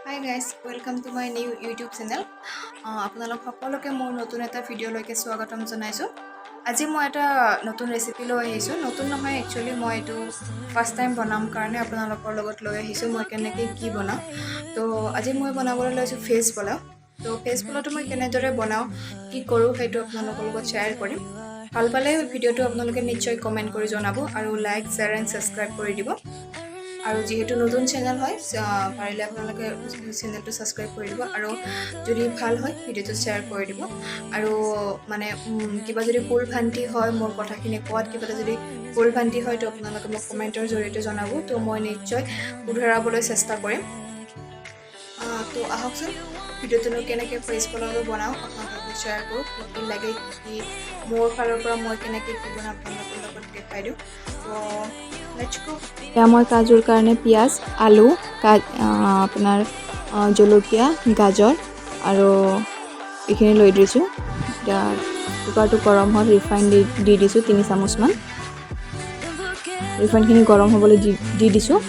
Hi guys, welcome to my new YouTube channel. আপোনালোক সকলোকে মোৰ নতুন এটা ভিডিঅ' লৈকে স্বাগতম জনাইছো। আজি মই এটা নতুন ৰেচিপি লৈ আহিছো। নতুন নহয় একচুয়ালি মই এটো ফাৰ্স্ট টাইম বনাম কাৰণে আপোনালোকৰ লগত লৈ আহিছো মই কেনেকৈ কি বনাও। তো আজি মই বনাবলৈ লৈছো ভেজ পোলাও। তো ভেজ পোলাওটো মই কেনেদৰে বনাও কি কৰো সেইটো আপোনালোকৰ লগত শ্বেয়াৰ কৰিম। ভাল পালে ভিডিঅ'টো আপোনালোকে নিশ্চয় কমেন্ট কৰি জনাব আৰু লাইক, শ্বেয়াৰ এণ্ড সাবস্ক্ৰাইব কৰি দিব। আৰু যেহেতু নতুন চ্যানেল হয় পাৰিলে আপোনালোকে চ্যানেলটো সাবস্ক্ৰাইব কৰি দিব আৰু যদি ভাল হয় ভিডিওটো শেয়াৰ কৰি দিব আৰু মানে কিবা যদি ভুল ভ্ৰান্তি হয় মোৰ কথাখিনি কোৱাত কিবা যদি ভুল ভ্ৰান্তি হয় তো আপোনালোকে মোক কমেন্টৰ জৰিয়তে জনাব তো মই নিশ্চয় শুধৰাবলৈ চেষ্টা কৰিম। তো আহকচোন ভিডিওটো কেনেকৈ ফ্ৰেছ পোলাও বনাও আপোনালোকক শ্বেয়াৰ কৰোঁ কি লাগে কি মোৰ ফালৰ পৰা মই কেনেকৈ কি বনাওঁ আপোনালোকৰ লগত দেখাই দিওঁ। তো এতিয়া মই কাজুৰ কাৰণে পিঁয়াজ, আলু, আপোনাৰ জলকীয়া, গাজৰ আৰু এইখিনি লৈ দিছোঁ। এতিয়া কুকাৰটো গৰম হ'ল ৰিফাইন দি দিছোঁ 3 চামুচমান। ৰিফাইনখিনি গৰম হ'বলৈ দি দিছোঁ।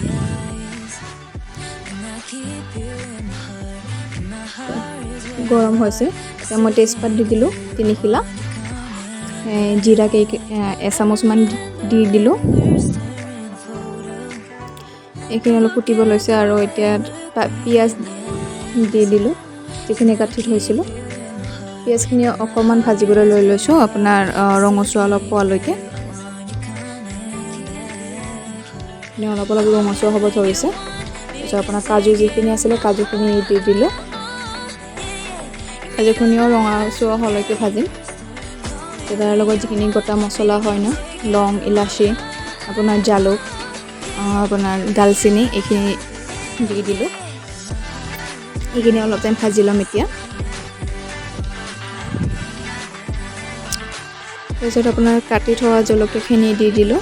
গৰম হৈছে এতিয়া মই তেজপাত দি দিলোঁ 3 খিলা, জিৰা 1 চামুচমান দি দিলোঁ। এইখিনি অলপ ফুটিব লৈছে আৰু এতিয়া পিঁয়াজ দি দিলোঁ যিখিনি কাটি থৈছিলোঁ। পিঁয়াজখিনি অকণমান ভাজিবলৈ লৈ লৈছোঁ আপোনাৰ ৰঙচুৱা অলপ পোৱালৈকে। অলপ অলপ ৰঙচুৱা হ'ব ধৰিছে। তাৰপিছত আপোনাৰ কাজু যিখিনি আছিলে কাজুখিনি দি দিলোঁ। কাজুখিনিও ৰঙচুৱা হোৱালৈকে ভাজিম। তাৰ লগত যিখিনি গোটা মছলা হয় ন, লং, ইলাচি, আপোনাৰ জালুক, আপোনাৰ দালচিনি এইখিনি দি দিলোঁ। এইখিনি অলপ টাইম ভাজি ল'ম এতিয়া। তাৰপিছত আপোনাৰ কাটি থোৱা জলকীয়াখিনি দি দিলোঁ।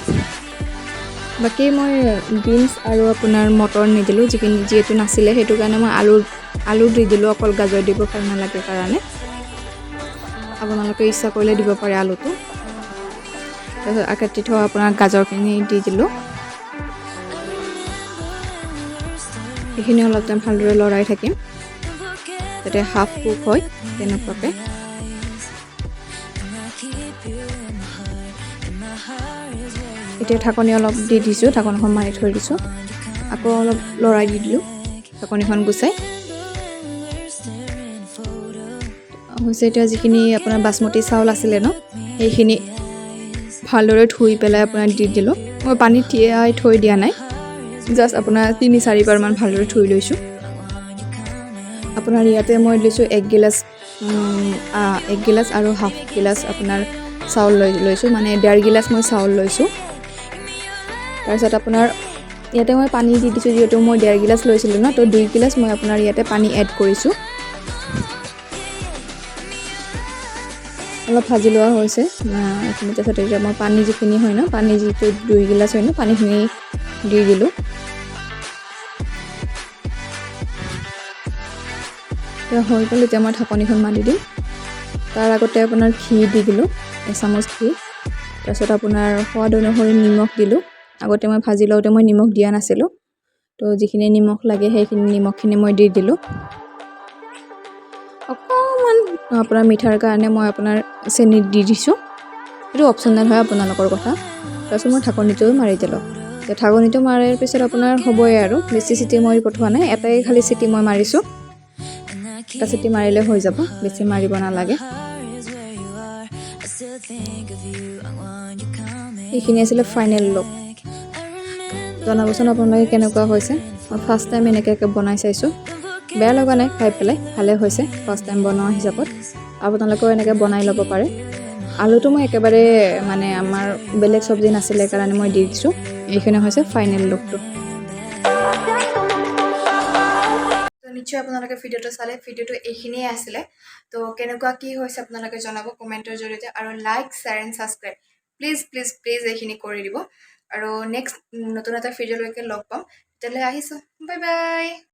বাকী মই বিনছ আৰু আপোনাৰ মটৰ নিদিলোঁ যিহেতু নাছিলে সেইটো কাৰণে মই আলু দি দিলোঁ। অকল গাজৰ দিব ভাল নালাগে কাৰণে আপোনালোকে ইচ্ছা কৰিলে দিব পাৰে আলুটো। তাৰপিছত কাটি থোৱা আপোনাৰ গাজৰখিনি দি দিলোঁ। এইখিনি অলপ টাইম ভালদৰে লৰাই থাকিম যাতে হাফ কুক হয় তেনেকুৱাকৈ। এতিয়া ঢাকনি অলপ দি দিছোঁ, ঢাকনিখন মাৰি থৈ দিছোঁ। আকৌ অলপ লৰাই দি দিলোঁ ঢাকনিখন গুচাই। হৈছে এতিয়া যিখিনি আপোনাৰ বাসমতি চাউল আছিলে ন সেইখিনি ভালদৰে ধুই পেলাই আপোনাৰ দি দিলোঁ। মই পানীত তিয়াই থৈ দিয়া নাই, জাষ্ট আপোনাৰ 3-4 বাৰমান ভালদৰে ধুই লৈছোঁ। আপোনাৰ ইয়াতে মই লৈছোঁ 1 গিলাচ আৰু হাফ গিলাচ আপোনাৰ চাউল লৈছোঁ, মানে 1.5 গিলাচ মই চাউল লৈছোঁ। তাৰপিছত আপোনাৰ ইয়াতে মই পানী দি দিছোঁ যিহেতু মই 1.5 গিলাচ লৈছিলোঁ ন, তো 2 গিলাচ মই আপোনাৰ ইয়াতে পানী এড কৰিছোঁ। অলপ ভাজি লোৱা হৈছে এইখিনি। তাৰপিছত এতিয়া মই পানী যিখিনি হয় ন, পানী যিটো 2 গিলাচ হয় ন, পানীখিনি দি দিলোঁ। এতিয়া হৈ গ'ল। এতিয়া মই ঢাকনিখন মাৰি দিম। তাৰ আগতে আপোনাৰ ঘি দি দিলোঁ 1 চামুচ ঘি। তাৰপিছত আপোনাৰ সোৱাদ অনুসৰি নিমখ দিলোঁ। আগতে মই ভাজি লওঁতে মই নিমখ দিয়া নাছিলোঁ, তো যিখিনি নিমখ লাগে সেইখিনি নিমখখিনি মই দি দিলোঁ। অকণমান আপোনাৰ মিঠাৰ কাৰণে মই আপোনাৰ চেনি দি দিছোঁ, এইটো অপশ্যনেল হয় আপোনালোকৰ কথা। তাৰপিছত মই ঢাকনিটো মাৰি দিলোঁ। ঢাকনিটো মাৰাৰ পিছত আপোনাৰ হ'বই আৰু বেছি চিটি মই পঠোৱা নাই, এটাই খালি চিটি মই মাৰিছোঁ। এটা চিটি মাৰিলে হৈ যাব, বেছি মাৰিব নালাগে। এইখিনি আছিলে ফাইনেল লুক। জনাবচোন আপোনালোকে কেনেকুৱা হৈছে। মই ফাৰ্ষ্ট টাইম এনেকৈ বনাই চাইছোঁ, বেয়া লগা নাই খাই পেলাই, ভালে হৈছে ফাৰ্ষ্ট টাইম বনোৱা হিচাপত। আপোনালোকেও এনেকৈ বনাই ল'ব পাৰে। আলুটো মই একেবাৰে মানে আমাৰ বেলেগ চব্জি নাছিলে কাৰণে মই দি দিছোঁ। এইখিনি হৈছে ফাইনেল লুকটো। নিশ্চয় আপোনালোকে ভিডিঅ'টো চালে, ভিডিঅ'টো এইখিনিয়ে আছিলে। তো কেনেকুৱা কি হৈছে আপোনালোকে জনাব কমেণ্টৰ জৰিয়তে আৰু like, share and subscribe please এইখিনি কৰি দিব। আৰু নেক্সট নতুন এটা ভিডিঅ'লৈকে লগ পাম, তেতিয়াহ'লে আহিছোঁ, বাই বাই।